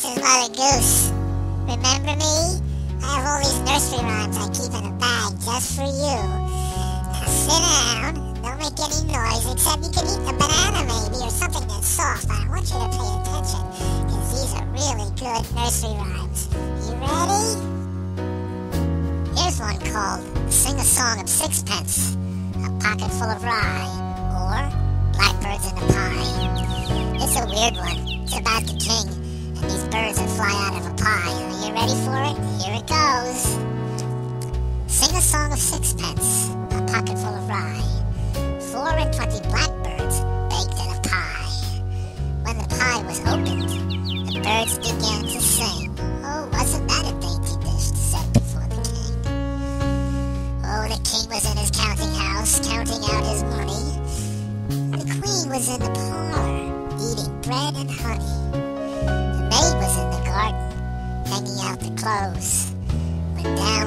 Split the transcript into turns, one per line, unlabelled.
is Mother Goose. Remember me? I have all these nursery rhymes I keep in a bag just for you. Now sit down, don't make any noise, except you can eat a banana maybe, or something that's soft, but I want you to pay attention, because these are really good nursery rhymes. You ready? Here's one called Sing a Song of Sixpence, A Pocket Full of Rye, or Blackbirds in the Pie. It's a weird one. It's about the king and these birds that fly out of a pie. Are you ready for it? Here it goes. Sing a song of sixpence, a pocket full of rye, 24 blackbirds baked in a pie. When the pie was opened, the birds began to sing. Oh, wasn't that a dainty dish set before the king? Oh, the king was in his counting house, counting out his money. The queen was in the parlor, eating bread and honey. The maid was in the garden, hanging out the clothes. When down